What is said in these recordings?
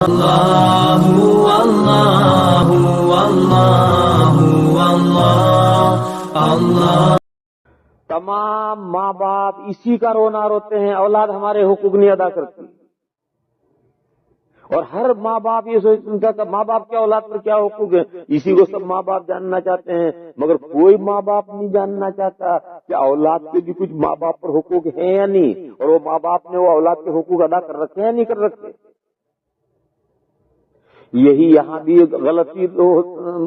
اللہ اللہ اللہ اللہ اللہ۔ تمام ماں باپ اسی کا رونا روتے ہیں، اولاد ہمارے حقوق نہیں ادا کرتی، اور ہر ماں باپ یہ سوچتا تھا ماں باپ کیا اولاد پر کیا حقوق ہے، اسی کو سب ماں باپ جاننا چاہتے ہیں، مگر کوئی ماں باپ نہیں جاننا چاہتا کہ اولاد کے بھی کچھ ماں باپ پر حقوق ہیں یا نہیں، اور وہ ماں باپ نے وہ اولاد کے حقوق ادا کر رکھے ہیں یا نہیں کر رکھے۔ یہی یہاں بھی ایک غلطی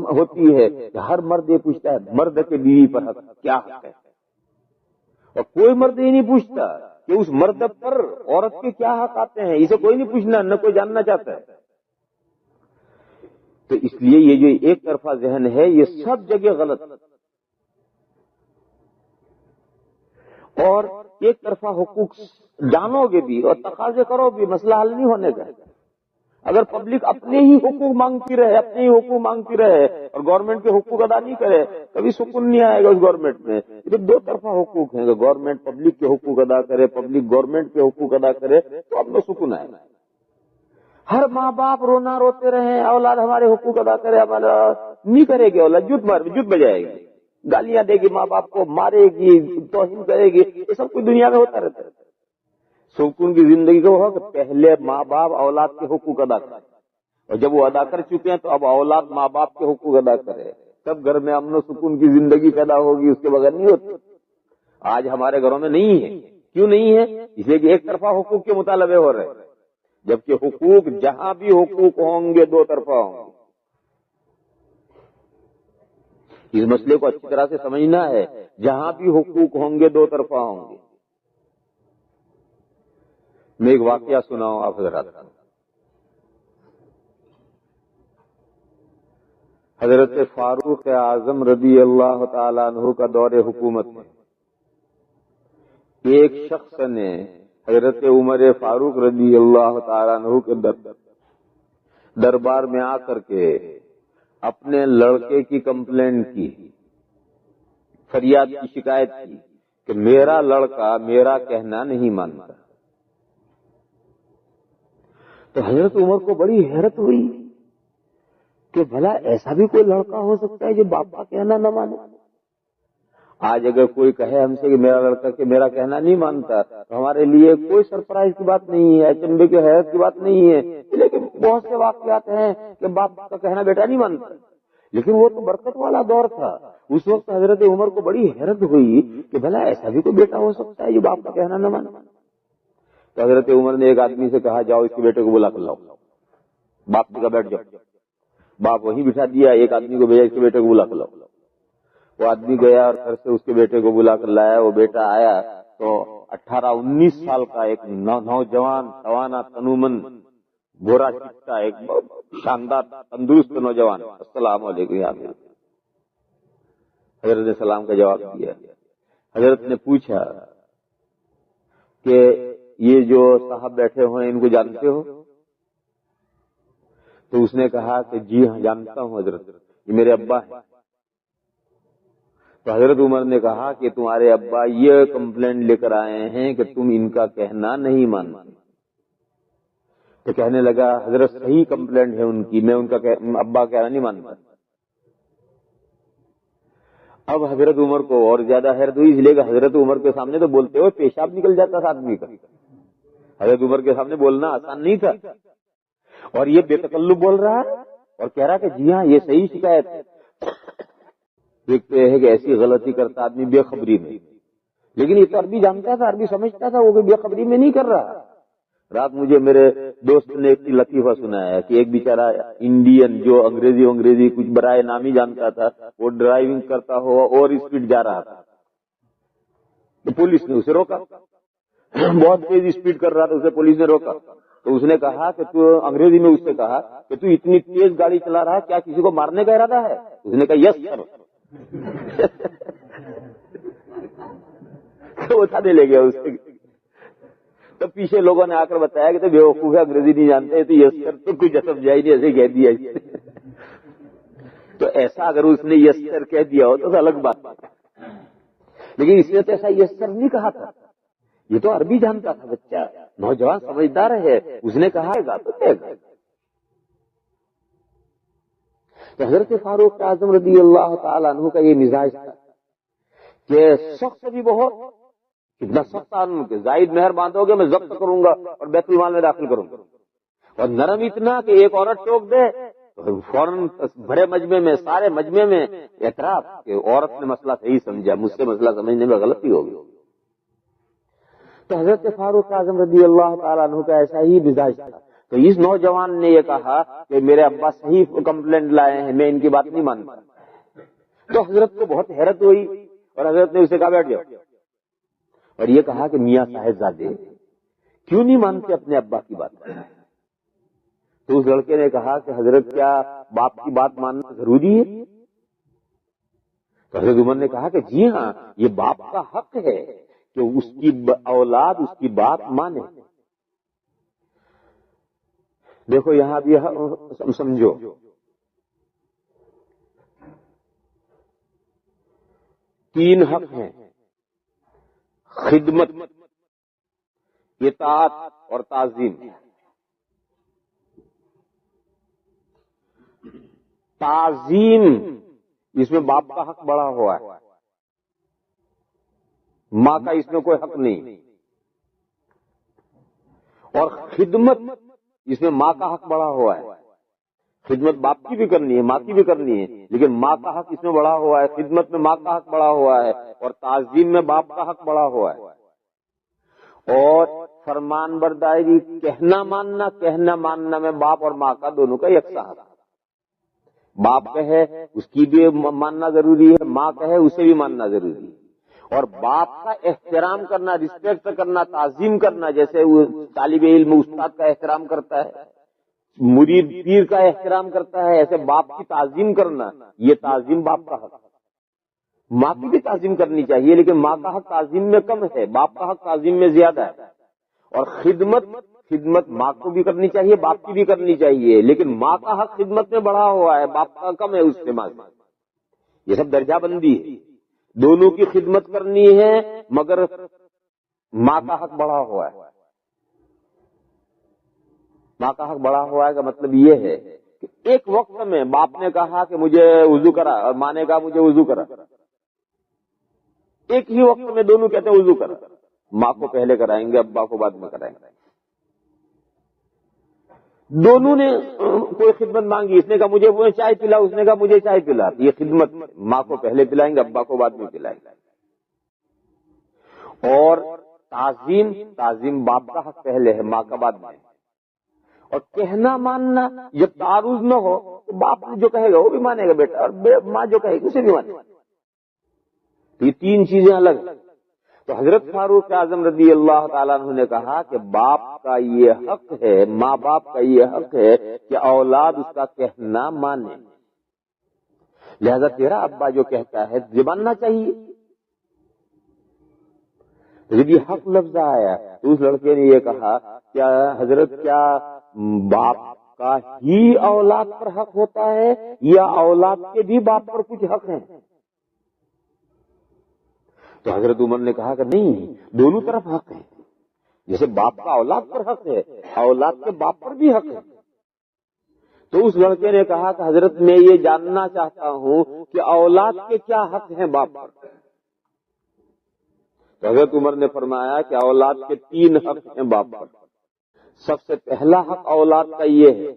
ہوتی ہے کہ ہر مرد یہ پوچھتا ہے مرد کے بیوی پر حق کیا حق ہے، اور کوئی مرد یہ نہیں پوچھتا کہ اس مرد پر عورت کے کیا حق آتے ہیں، اسے کوئی نہیں پوچھنا، نہ کوئی جاننا چاہتا ہے۔ تو اس لیے یہ جو ایک طرفہ ذہن ہے یہ سب جگہ غلط، اور ایک طرفہ حقوق جانو گے بھی اور تقاضے کرو بھی، مسئلہ حل نہیں ہونے کا۔ اگر پبلک اپنے ہی حقوق مانگتی رہے، اپنے ہی حقوق مانگتی رہے اور گورنمنٹ کے حقوق ادا نہیں کرے، کبھی سکون نہیں آئے گا اس گورنمنٹ میں۔ یہ تو دو طرفہ حقوق ہیں، گورنمنٹ پبلک کے حقوق ادا کرے، پبلک گورنمنٹ کے حقوق ادا کرے تو اب میں سکون آئے گا۔ ہر ماں باپ رونا روتے رہے اولاد ہمارے حقوق ادا کرے، ہمارا نہیں کرے گی، اولاد جت بجائے گی، گالیاں دے گی، ماں باپ کو مارے گی، توہین کرے گی، یہ سب کچھ دنیا میں ہوتا رہتا ہے۔ سکون کی زندگی کو ہو کہ پہلے ماں باپ اولاد کے حقوق ادا کرے، اور جب وہ ادا کر چکے ہیں تو اب اولاد ماں باپ کے حقوق ادا کرے، تب گھر میں امن و سکون کی زندگی پیدا ہوگی، اس کے بغیر نہیں ہوتی۔ آج ہمارے گھروں میں نہیں ہے، کیوں نہیں ہے؟ اس لیے کہ ایک طرفہ حقوق کے مطالبے ہو رہے ہیں، جبکہ حقوق جہاں بھی حقوق ہوں گے دو طرفہ ہوں گے۔ اس مسئلے کو اچھی طرح سے سمجھنا ہے، جہاں بھی حقوق ہوں گے دو طرفہ ہوں گے۔ میں ایک واقعہ سناؤں آپ حضرات۔ حضرت فاروق اعظم رضی اللہ تعالیٰ عنہ کا دور حکومت میں ایک شخص نے حضرت عمر فاروق رضی اللہ تعالیٰ عنہ کے دربار میں آ کر کے اپنے لڑکے کی کمپلینٹ کی، فریاد کی، شکایت کی کہ میرا لڑکا میرا کہنا نہیں مانتا۔ تو حضرت عمر کو بڑی حیرت ہوئی کہ بھلا ایسا بھی کوئی لڑکا ہو سکتا ہے جو باپ کا کہنا نہ مانے۔ آج اگر کوئی کہے ہم سے کہ میرا لڑکا کہ میرا کہنا نہیں مانتا تو ہمارے لیے کوئی سرپرائز کی بات نہیں ہے، اچنبے کی حیرت کی بات نہیں ہے، لیکن بہت سے واقعات ہیں کہ باپ کا کہنا بیٹا نہیں مانتا۔ لیکن وہ تو برکت والا دور تھا، اس وقت حضرت عمر کو بڑی حیرت ہوئی کہ بھلا ایسا بھی کوئی بیٹا ہو سکتا ہے جو باپ کا کہنا نہ مانے۔ تو حضرت عمر نے ایک آدمی سے کہا جاؤ اس کے بیٹے کو بلا کر لاؤ، باپ کا بیٹھ جاؤ۔ باپ وہیں بٹھا دیا، ایک آدمی کو بھیجا اس کے بیٹے کو بلا کر لاؤ۔ وہ آدمی گیا اور گھر سے اس کے بیٹے کو بلا کر لایا۔ وہ بیٹا آیا تو 18-19 سال کا ایک نوجوان، توانا، تنومن، گورا چٹا، ایک شاندار تندرست نوجوان۔ السلام علیکم۔ حضرت نے سلام کا جواب دیا۔ حضرت نے پوچھا کہ یہ جو صاحب بیٹھے ہوئے ان کو جانتے ہو؟ تو اس نے کہا کہ جی ہاں جانتا ہوں حضرت، یہ میرے ابا ہیں۔ تو حضرت عمر نے کہا کہ تمہارے ابا یہ کمپلینٹ لے کر آئے ہیں کہ تم ان کا کہنا نہیں مانتے۔ تو کہنے لگا حضرت صحیح کمپلینٹ ہے ان کی، میں ان کا ابا کہنا نہیں مانتا۔ اب حضرت عمر کو اور زیادہ حیرت ہوئی، اس لیے کہ حضرت عمر کے سامنے تو بولتے ہوئے پیشاب نکل جاتا تھا آدمی کا، حضرت عمر کے سامنے بولنا آسان نہیں تھا، اور یہ بے تکلف بول رہا ہے اور کہہ رہا کہ جی ہاں یہ صحیح شکایت ہے۔ دیکھتے ہیں کہ ایسی غلطی کرتا آدمی بے خبری میں، لیکن یہ تو عربی جانتا تھا، عربی سمجھتا تھا، وہ بے خبری میں نہیں کر رہا۔ رات مجھے میرے دوست نے ایک لطیفہ سنایا کہ ایک بیچارہ انڈین جو انگریزی کچھ برائے نام ہی جانتا تھا، وہ ڈرائیونگ کرتا ہوا اور اسپیڈ جا رہا تھا، تو پولیس نے اسے روکا، بہت تیز اسپیڈ کر رہا تھا، اسے پولیس نے روکا۔ تو اس نے کہا کہ تو انگریزی میں اس سے کہا کہ تو اتنی تیز گاڑی چلا رہا ہے، کیا کسی کو مارنے کا ارادہ ہے؟ اس نے کہا یس سر۔ وہ تھانے لے گیا اسے۔ تو پیچھے لوگوں نے آ کر بتایا کہ تو بیوقوف ہے، انگریزی نہیں جانتے، تو یس سر تو کچھ سمجھا ہی نہیں، ایسے کہہ دیا۔ تو ایسا اگر اس نے یس سر کہہ دیا ہو تو الگ بات، لیکن اس نے تو ایسا یس سر نہیں کہا تھا، یہ تو عربی جانتا تھا بچہ، نوجوان سمجھدار ہے، اس نے کہا گا تو دے گا۔ تو حضرت فاروق اعظم رضی اللہ تعالیٰ عنہ کا یہ مزاج تھا کہ سخت بھی بہت، کتنا سخت قانون کہ زائد مہر باندھو گے میں ضبط کروں گا اور بیت المال میں داخل کروں گا، اور نرم اتنا کہ ایک عورت ٹوک دے تو فوراً بڑے مجمع میں، سارے مجمع میں اعتراف کہ عورت نے مسئلہ صحیح سمجھا، مجھ سے مسئلہ سمجھنے میں غلطی ہوگی۔ تو حضرت فاروق اعظم رضی اللہ تعالیٰ عنہ کا ایسا ہی مزاج تھا۔ تو اس نوجوان نے یہ کہا کہ میرے ابا صحیح کمپلینٹ لائے ہیں، میں ان کی بات نہیں مانتا۔ تو حضرت کو بہت حیرت ہوئی اور حضرت نے اسے کہا بیٹھ جاؤ، اور یہ کہا کہ میاں صاحبزادے کیوں نہیں مانتے اپنے ابا کی بات؟ تو اس لڑکے نے کہا کہ حضرت کیا باپ کی بات ماننا ضروری ہے؟ تو حضرت عمر نے کہا کہ جی ہاں، یہ باپ کا حق ہے کہ اس کی اولاد اس کی بات مانے۔ دیکھو یہاں بھی سمجھو، تین حق ہیں: خدمت، اطاعت اور تعظیم۔ تعظیم اس میں باپ کا حق بڑا ہوا ہے، ماں کا اس میں کوئی حق نہیں، اور خدمت اس میں ماں کا حق بڑا ہوا ہے۔ خدمت باپ کی بھی کرنی ہے، ماں کی بھی کرنی ہے، لیکن ماں کا حق اس میں بڑا ہوا ہے، خدمت میں ماں کا حق بڑا ہوا ہے، اور تعظیم میں باپ کا حق بڑا ہوا ہے۔ اور فرمان برداری، کہنا ماننا میں باپ اور ماں کا دونوں کا یکساں حق ہے۔ باپ کہے اس کی بھی ماننا ضروری ہے، ماں کہے اسے بھی ماننا ضروری ہے۔ اور باپ کا احترام کرنا، رسپیکٹ کرنا، تعظیم کرنا، جیسے وہ طالب علم استاد کا احترام کرتا ہے، مرید پیر کا احترام کرتا ہے، ایسے باپ کی تعظیم کرنا، یہ تعظیم باپ کا حق ہے۔ ماں کی بھی تعظیم کرنی چاہیے، لیکن ماں کا حق تعظیم میں کم ہے، باپ کا حق تعظیم میں زیادہ ہے۔ اور خدمت ماں کو بھی کرنی چاہیے، باپ کی بھی کرنی چاہیے، لیکن ماں کا حق خدمت میں بڑھا ہوا ہے، باپ کا کم ہے اس سے ماں کا۔ یہ سب درجہ بندی ہے، دونوں کی خدمت کرنی ہے، مگر ماں کا حق بڑا ہوا ہے۔ ماں کا حق بڑا ہوا ہے کا مطلب یہ ہے کہ ایک وقت میں باپ نے کہا کہ مجھے وضو کرا، اور ماں نے کہا مجھے وضو کرا، ایک ہی وقت میں دونوں کہتے ہیں وضو کرا، ماں کو پہلے کرائیں گے، ابا کو بعد میں کرائیں گے۔ دونوں نے کوئی خدمت مانگی، اس نے کہا مجھے وہ چائے پلا، اس نے کہا مجھے چائے پلا، یہ خدمت، ماں کو پہلے پلائیں گے، ابا کو بعد میں پلائیں گے۔ اور تعظیم باپ کا حق پہلے ہے، ماں کا بعد میں۔ اور کہنا ماننا، جب تعارض نہ ہو تو باپ جو کہے گا وہ بھی مانے گا بیٹا، اور ماں جو کہے گی اسے بھی مانے گا۔ یہ تین چیزیں الگ ہیں۔ تو حضرت فاروق اعظم رضی اللہ تعالیٰ عنہ نے کہا کہ باپ کا یہ حق ہے، ماں باپ کا یہ حق ہے کہ اولاد اس کا کہنا مانے، لہذا تیرا ابا جو کہتا ہے یہ ماننا چاہیے۔ جب یہ حق لفظ آیا تو اس لڑکے نے یہ کہا کیا حضرت کیا باپ کا ہی اولاد پر حق ہوتا ہے یا اولاد کے بھی باپ پر کچھ حق ہیں؟ تو حضرت عمر نے کہا کہ نہیں، دونوں طرف حق ہے، جیسے باپ کا اولاد پر حق ہے، اولاد کے باپ پر بھی حق ہے۔ تو اس لڑکے نے کہا کہ حضرت میں یہ جاننا چاہتا ہوں کہ اولاد کے کیا حق ہیں باپ پر؟ تو حضرت عمر نے فرمایا کہ اولاد کے تین حق ہیں باپ پر۔ سب سے پہلا حق اولاد کا یہ ہے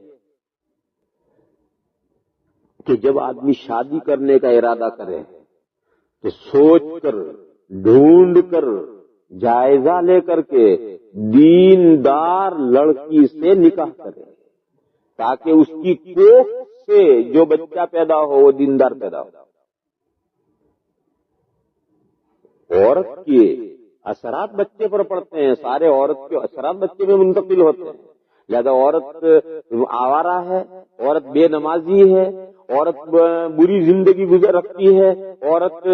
کہ جب آدمی شادی کرنے کا ارادہ کرے تو سوچ کر، ڈھونڈ کر، جائزہ لے کر کے دیندار لڑکی سے نکاح کرے، تاکہ اس کی کوکھ سے جو بچہ پیدا ہو وہ دیندار پیدا ہو۔ عورت کے اثرات بچے پر پڑتے ہیں، سارے عورت کے اثرات بچے میں منتقل ہوتے ہیں، لہذا عورت آوارہ ہے، عورت بے نمازی ہے، عورت بری زندگی گزر رکھتی ہے، عورت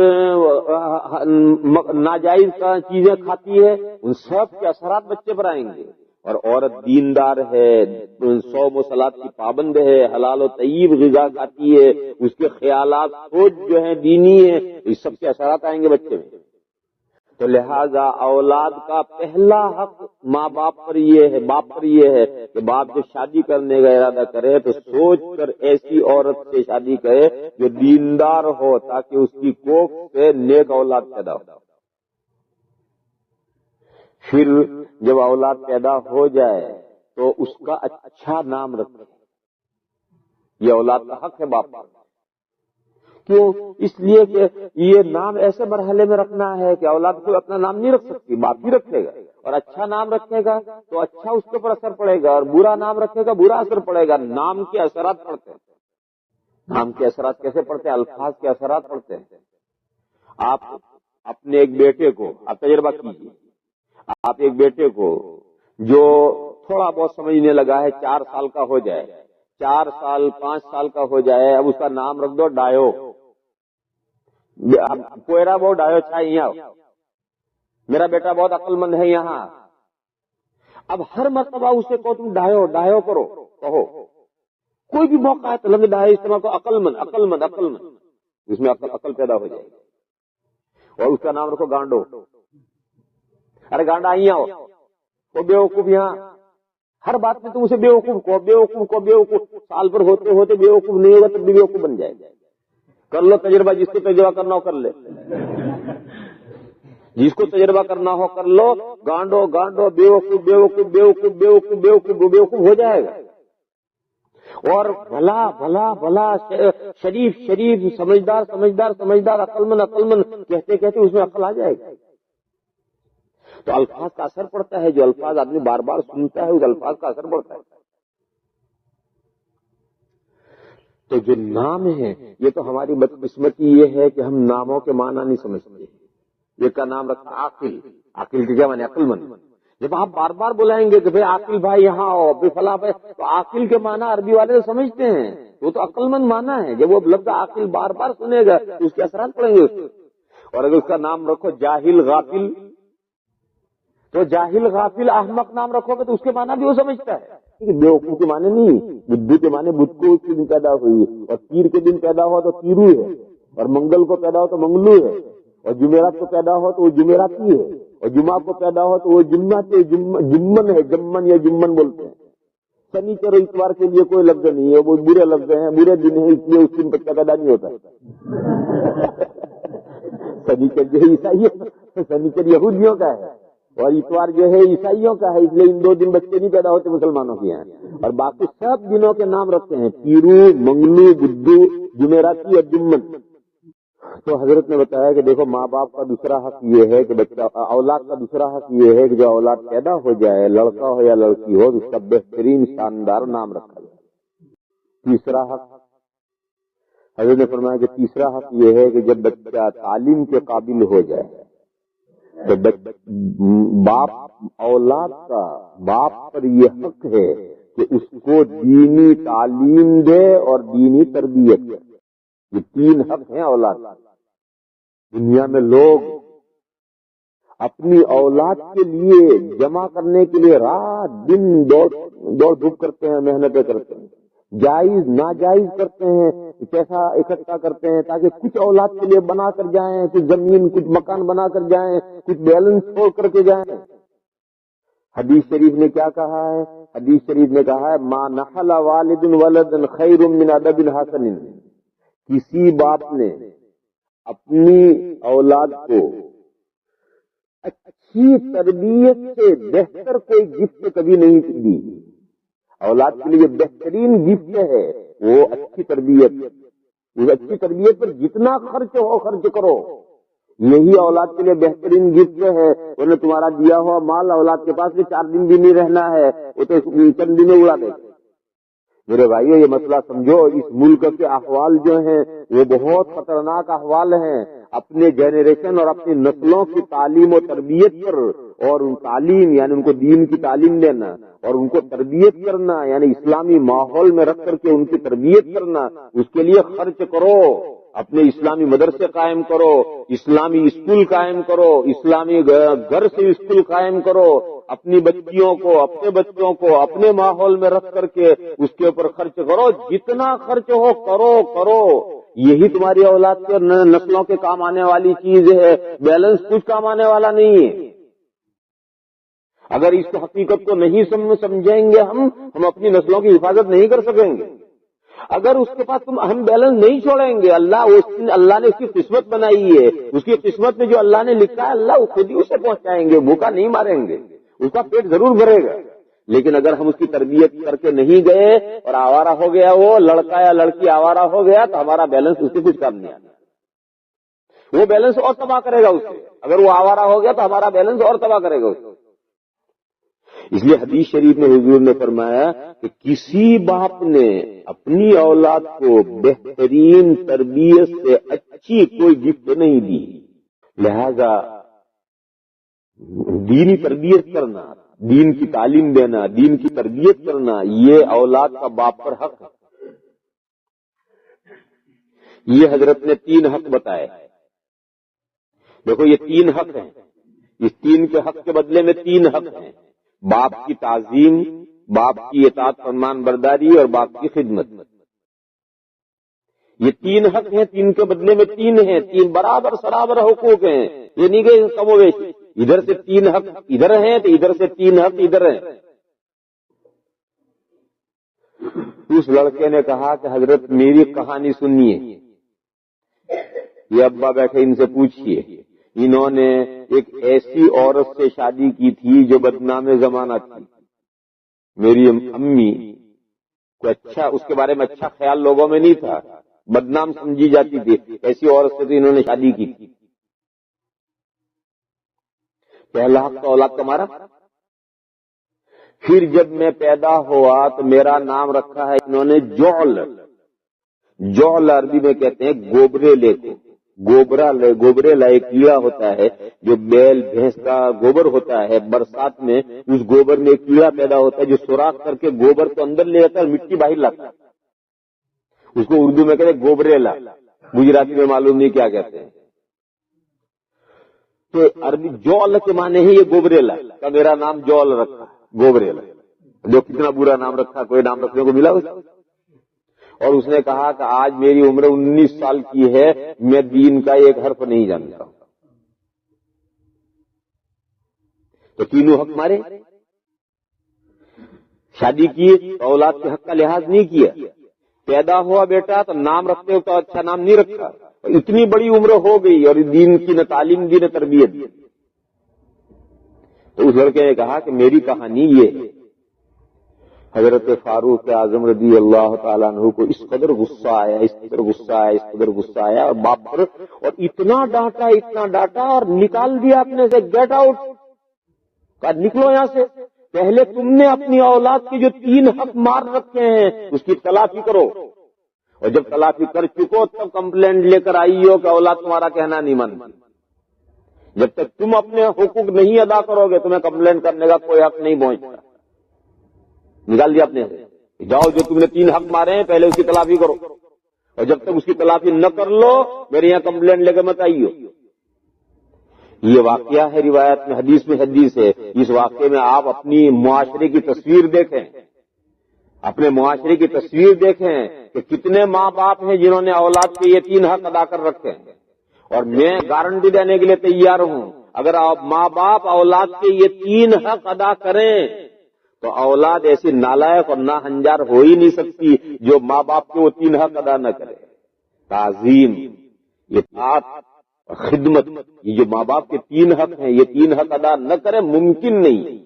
ناجائز چیزیں کھاتی ہے، ان سب کے اثرات بچے پر آئیں گے۔ اور عورت دیندار ہے، صوم و صلاۃ کی پابند ہے، حلال و طیب غذا کھاتی ہے، اس کے خیالات سوچ جو ہیں دینی ہے، اس سب کے اثرات آئیں گے بچے میں۔ تو لہذا اولاد کا پہلا حق ماں باپ پر یہ ہے، باپ پر یہ ہے کہ باپ جب شادی کرنے کا ارادہ کرے تو سوچ کر ایسی عورت سے شادی کرے جو دیندار ہو، تاکہ اس کی کوکھ سے نیک اولاد پیدا ہو۔ پھر جب اولاد پیدا ہو جائے تو اس کا اچھا نام رکھے، یہ اولاد کا حق ہے باپ پر۔ کیوں؟ اس لیے کہ یہ نام ایسے مرحلے میں رکھنا ہے کہ اولاد کوئی اپنا نام نہیں رکھ سکتی، باپ ہی رکھے گا، اور اچھا نام رکھے گا تو اچھا اس کے اوپر اثر پڑے گا، اور برا نام رکھے گا برا اثر پڑے گا۔ نام کے اثرات پڑتے ہیں۔ نام کے اثرات کیسے پڑتے ہیں؟ الفاظ کے اثرات پڑتے ہیں۔ آپ اپنے ایک بیٹے کو، آپ تجربہ کیجیے، آپ ایک بیٹے کو جو تھوڑا بہت سمجھنے لگا ہے، 4 سال کا ہو جائے، 4 سال 5 سال کا ہو جائے، اب اس کا نام رکھ دو ڈایو، کوئرا بہت ڈایو چھائی یہاں، میرا بیٹا بہت عقل مند ہے یہاں۔ اب ہر مرتبہ اسے کہو تم ڈایو ڈایو کرو، کہو کوئی بھی موقع ہے تو لفظ ڈایو استعمال کرو، عقل مند عقل مند عقل مند، اس میں عقل پیدا ہو جائے گی۔ اور اس کا نام رکھو گانڈو، ارے گانڈا آئی آؤ، وہ بیوقوف، یہاں ہر بات میں تم اسے بیوقوف کو بیوقوف کو بیوقوف، سال پر ہوتے ہوتے بیوقوف نہیں ہوگا تب بھی بیوقوف بن جائے گا۔ کر لو تجربہ، جس کو تجربہ کرنا ہو کر لے، جس کو تجربہ کرنا ہو کر لو، گانڈو گانڈو بیوقوف بیوقوف بیوقوف بیوقوف بیوقوف بیوقوف ہو جائے گا۔ اور بھلا بھلا بھلا، شریف شریف، سمجھدار سمجھدار سمجھدار، عقل مند عقل مند کہتے کہتے اس میں عقل آ جائے گا۔ تو الفاظ کا اثر پڑتا ہے، جو الفاظ آدمی بار بار سنتا ہے اس الفاظ کا اثر پڑتا ہے۔ تو جو نام ہے، یہ تو ہماری بدقسمتی یہ ہے کہ ہم ناموں کے معنی نہیں سمجھتے۔ یہ کا نام رکھا عاقل، عاقل کے کیا معنی؟ عقل مند۔ جب آپ بار بار بلائیں گے کہ بھائی عاقل بھائی یہاں آؤ، بھائی فلاں بھائی، تو عاقل کے معنی عربی والے تو سمجھتے ہیں، وہ تو عقل مند معنی ہے۔ جب وہ لفظ عاقل بار بار سنے گا تو اس کے اثرات پڑیں گے اس کو۔ اور اگر اس کا نام رکھو جاہل غافل، تو جاہل غافل احمق نام رکھو گے تو اس کے معنی بھی وہ سمجھتا ہے۔ بیوقوف کے معنی نہیں، بدھو کے معنی بدھ کو اس دن پیدا ہوئی، اور پیر کے دن پیدا ہوا تو پیرو ہے، اور منگل کو پیدا ہو تو منگلو ہے، اور جمعرات کو پیدا ہو تو وہ جمعراتی ہے، اور جمعہ کو پیدا ہو تو وہ جمن ہے، جمن یا جمن بولتے ہیں۔ شنیچر اور اتوار کے لیے کوئی لفظ نہیں ہے، وہ برے لفظ ہیں، برے دن ہیں، اس لیے اس دن بچہ پیدا نہیں ہوتا۔ شنیچر جو ہے عیسائی ہے، شنیچر یہودیوں کا ہے، اور اتوار جو ہے عیسائیوں کا ہے، اس لیے ان 2 دن بچے نہیں پیدا ہوتے مسلمانوں کے یہاں۔ اور باقی سب دنوں کے نام رکھتے ہیں، پیرو، منگلو، بدھو، جمعراتی اور جمن۔ تو حضرت نے بتایا کہ دیکھو، ماں باپ کا دوسرا حق یہ ہے کہ بچہ، اولاد کا دوسرا حق یہ ہے کہ جو اولاد پیدا ہو جائے، لڑکا ہو یا لڑکی ہو، اس کا بہترین شاندار نام رکھا جائے۔ تیسرا حق حضرت نے فرمایا کہ تیسرا حق یہ ہے کہ جب بچہ تعلیم کے قابل ہو جائے تو باپ، اولاد کا باپ پر یہ حق ہے کہ اس کو دینی تعلیم دے اور دینی تربیت دے۔ یہ 3 حق ہیں اولاد۔ دنیا میں لوگ اپنی اولاد کے لیے جمع کرنے کے لیے رات دن دوڑ دھوپ کرتے ہیں، محنتیں کرتے ہیں، جائز ناجائز کرتے ہیں، پیسہ اکٹھا کرتے ہیں تاکہ کچھ اولاد کے لیے بنا کر جائیں، کچھ زمین کچھ مکان بنا کر جائیں، کچھ بیلنس چھوڑ کر کے جائیں۔ حدیث شریف نے کیا کہا ہے؟ حدیث شریف نے کہا ہے ما نحل والد ولدا خیر من ادب حسن۔ کسی باپ نے اپنی اولاد کو اچھی تربیت سے بہتر کوئی گفٹ کبھی نہیں دی۔ اولاد کے لیے بہترین گفٹ ہے وہ اچھی تربیت۔ اس اچھی تربیت پر جتنا خرچ ہو خرچ کرو، یہی اولاد کے لیے بہترین گفٹ ہے۔ انہوں نے تمہارا دیا ہوا مال اولاد کے پاس بھی 4 دن بھی نہیں رہنا ہے، وہ تو چند دنوں اڑا دے۔ میرے بھائیو، یہ مسئلہ سمجھو، اس ملک کے احوال جو ہیں وہ بہت خطرناک احوال ہیں۔ اپنے جنریشن اور اپنی نسلوں کی تعلیم و تربیت پر، اور ان تعلیم یعنی ان کو دین کی تعلیم دینا اور ان کو تربیت کرنا، یعنی اسلامی ماحول میں رکھ کر کے ان کی تربیت کرنا، اس کے لیے خرچ کرو۔ اپنے اسلامی مدرسے قائم کرو، اسلامی اسکول قائم کرو، اسلامی گھر سے اسکول قائم کرو، اپنی بچیوں کو، اپنے بچوں کو اپنے ماحول میں رکھ کر کے اس کے اوپر خرچ کرو، جتنا خرچ ہو کرو۔ یہی تمہاری اولاد کے اور نسلوں کے کام آنے والی چیز ہے. بیلنس کچھ کام آنے والا نہیں ہے. اگر اس حقیقت کو نہیں سمجھیں گے ہم اپنی نسلوں کی حفاظت نہیں کر سکیں گے. اگر اس کے پاس ہم بیلنس نہیں چھوڑیں گے، اللہ نے اس کی قسمت بنائی ہے، اس کی قسمت میں جو اللہ نے لکھا ہے اللہ خود ہی اسے پہنچائیں گے. بھوکا نہیں ماریں گے، اس کا پیٹ ضرور بھرے گا. لیکن اگر ہم اس کی تربیت کر کے نہیں گئے اور آوارہ ہو گیا، وہ لڑکا یا لڑکی آوارہ ہو گیا، تو ہمارا بیلنس اس سے کچھ کام نہیں آتا. وہ بیلنس اور تباہ کرے گا اس سے. اگر وہ آوارہ ہو گیا تو ہمارا بیلنس اور تباہ کرے گا اس سے. اس لیے حدیث شریف میں حضور نے فرمایا کہ کسی باپ نے اپنی اولاد کو بہترین تربیت سے اچھی کوئی گفٹ نہیں دی. لہذا دینی تربیت کرنا، دین کی تعلیم دینا، دین کی تربیت کرنا، یہ اولاد کا باپ پر حق ہے. یہ حضرت نے 3 حق بتائے. دیکھو یہ 3 حق ہیں. اس 3 کے حق کے بدلے میں 3 حق ہیں. باپ کی تعظیم، باپ کی اطاعت فرمان برداری اور باپ کی خدمت. یہ 3 حق ہیں. 3 کے بدلے میں 3 ہیں. 3 برابر سرابر حقوق ہیں. یہ نہیں کہ کم و بیش ادھر سے 3 حق ادھر ہیں تو ادھر سے 3 حق ادھر ہیں. اس لڑکے نے کہا کہ حضرت میری کہانی سنیے. یہ ابا بیٹھے، ان سے پوچھئے. انہوں نے ایک ایسی عورت سے شادی کی تھی جو بدنام زمانہ تھی. میری امی کو اچھا اس کے بارے میں اچھا خیال لوگوں میں نہیں تھا، بدنام سمجھی جاتی تھی. ایسی عورت سے تو انہوں نے شادی کی تھی. پہلا حق تو اولاد کا مارا. پھر جب میں پیدا ہوا تو میرا نام رکھا ہے انہوں نے جعل. جعل عربی میں کہتے ہیں گوبرے لے کو. گوبرے لا ایک کیڑا ہوتا ہے جو بیل بھینس کا گوبر ہوتا ہے. برسات میں اس گوبر میں ایک کیڑا پیدا ہوتا ہے جو سوراخ کر کے گوبر کو اندر لے جاتا ہے اور مٹی باہر لاتا ہے. اس کو اردو میں کہتے ہیں گوبریلا. گجراتی میں معلوم نہیں کیا کہتے ہیں. تو عربی جعل کے معنی ہے یہ گوبریلا کا میرا نام جعل رکھا گوبریلا. جو کتنا برا نام رکھا، کوئی نام رکھنے کو ملا اسے. اور اس نے کہا کہ آج میری عمر 19 سال کی ہے، میں دین کا ایک حرف نہیں جانتا. تو 3 حق مارے. شادی کی تو اولاد کے حق کا لحاظ نہیں کیا. پیدا ہوا بیٹا تو نام رکھتے ہو تو اچھا نام نہیں رکھا. اتنی بڑی عمر ہو گئی اور دین کی نہ تعلیم دی نہ تربیت دی. تو اس لڑکے نے کہا کہ میری کہانی یہ ہے. حضرت فاروق اعظم رضی اللہ تعالیٰ عنہ کو اس قدر غصہ آیا، اس قدر غصہ آیا، اس قدر غصہ آیا اور باپ پر، اور اتنا ڈانٹا اور نکال دیا اپنے سے. گیٹ آؤٹ، کہا نکلو یہاں سے. پہلے تم نے اپنی اولاد کے جو 3 حق مار رکھے ہیں اس کی تلافی کرو، اور جب تلافی کر چکو تب کمپلینٹ لے کر آئی ہو کہ اولاد تمہارا کہنا نہیں مانتی. جب تک تم اپنے حقوق نہیں ادا کرو گے تمہیں کمپلینٹ کرنے کا کوئی حق نہیں پہنچتا. نکال دیا اپنے سے. جاؤ جو تم نے 3 حق مارے ہیں پہلے اس کی تلافی کرو، اور جب تک اس کی تلافی نہ کر لو میرے یہاں کمپلینٹ لے کے مت آئیو. یہ واقعہ ہے روایت میں، حدیث میں حدیث ہے. اس واقعے میں آپ اپنی معاشرے کی تصویر دیکھیں، اپنے معاشرے کی تصویر دیکھیں کہ کتنے ماں باپ ہیں جنہوں نے اولاد کے یہ 3 حق ادا کر رکھے ہیں. اور میں گارنٹی دینے کے لیے تیار ہوں اگر ماں باپ اولاد کے یہ 3 حق ادا کریں تو اولاد ایسی نالائق اور ناہنجار ہو ہی نہیں سکتی جو ماں باپ کے وہ 3 حق ادا نہ کرے. تعظیم، اطاعت اور خدمت، یہ جو ماں باپ کے 3 حق ہیں یہ 3 حق ادا نہ کرے ممکن نہیں.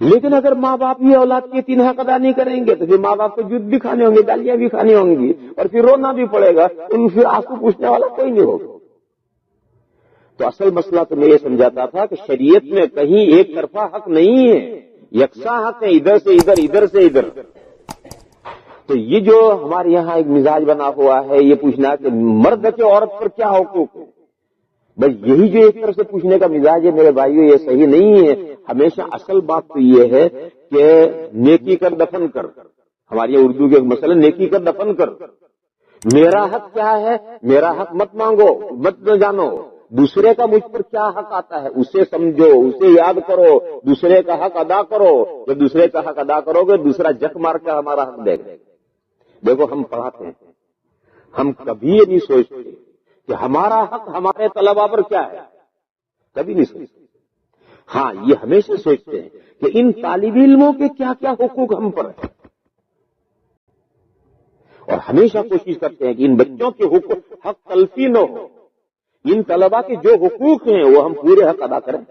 لیکن اگر ماں باپ یہ اولاد کے 3 حق ادا نہیں کریں گے تو پھر ماں باپ کو جد بھی کھانے ہوں گے، گالیاں بھی کھانی ہوں گی، اور پھر رونا بھی پڑے گا. ان پھر آنسو پوچھنے والا کوئی نہیں ہوگا. تو اصل مسئلہ تو میں یہ سمجھاتا تھا کہ شریعت میں کہیں ایک طرفہ حق نہیں ہے، یکساں حق ہے، ادھر سے ادھر، ادھر سے ادھر. تو یہ جو ہمارے یہاں ایک مزاج بنا ہوا ہے یہ پوچھنا کہ مرد کے عورت پر کیا حقوق ہے، بس یہی جو ایک طرف سے پوچھنے کا مزاج ہے میرے بھائیو یہ صحیح نہیں ہے. ہمیشہ اصل بات تو یہ ہے کہ نیکی کر دفن کر. ہماری اردو کے ایک مسئلہ نیکی کر دفن کر. میرا حق کیا ہے، میرا حق مت مانگو، مت نہ جانو. دوسرے کا مجھ پر کیا حق آتا ہے اسے سمجھو، اسے یاد کرو، دوسرے کا حق ادا کرو. جب دوسرے کا حق ادا کرو گے دوسرا جک مار کر ہمارا حق دے گا. دیکھو ہم پڑھاتے ہیں ہم کبھی یہ نہیں سوچتے کہ ہمارا حق ہمارے طلبا پر کیا ہے، کبھی نہیں سوچتے۔ ہاں یہ ہمیشہ سوچتے ہیں کہ ان طالب علموں کے کیا کیا حقوق ہم پر ہیں، اور ہمیشہ کوشش کرتے ہیں کہ ان بچوں کے حق تلفی نہ ہو، ان طلبا کے جو حقوق ہیں وہ ہم پورے حق ادا کریں،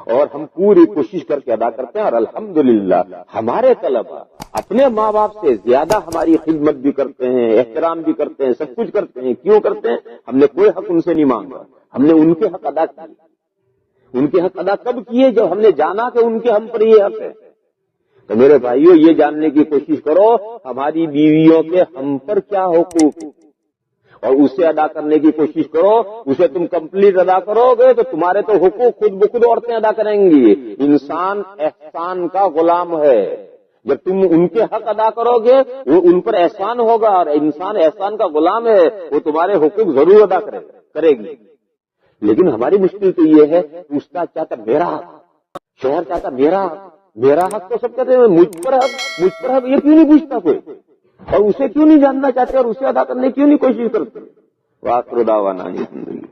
اور ہم پوری کوشش کر کے ادا کرتے ہیں۔ اور الحمدللہ ہمارے طلبا اپنے ماں باپ سے زیادہ ہماری خدمت بھی کرتے ہیں، احترام بھی کرتے ہیں، سب کچھ کرتے ہیں۔ کیوں کرتے ہیں؟ ہم نے کوئی حق ان سے نہیں مانگا، ہم نے ان کے حق ادا کیے۔ ان کے حق ادا کب کیے؟ جب ہم نے جانا کہ ان کے ہم پر یہ حق ہے۔ تو میرے بھائیوں یہ جاننے کی کوشش کرو ہماری بیویوں کے ہم پر کیا حقوق ہیں، اور اسے ادا کرنے کی کوشش کرو۔ اسے تم کمپلیٹ ادا کرو گے تو تمہارے تو حقوق خود بخود عورتیں ادا کریں گی۔ انسان احسان کا غلام ہے، جب تم ان کے حق ادا کرو گے وہ ان پر احسان ہوگا، اور انسان احسان کا غلام ہے، وہ تمہارے حقوق ضرور ادا کرے گی۔ لیکن ہماری مشکل تو یہ ہے کہ استاد چاہتا میرا حق، شوہر چاہتا میرا حق، تو سب کہتے ہیں مجھ پر حق، یہ کیوں نہیں پوچھتا کوئی، اور اسے کیوں نہیں جاننا چاہتے اور اسے ادا کرنے کی کیوں نہیں کوشش کرتے؟ وآخر دعوانا الحمدللہ۔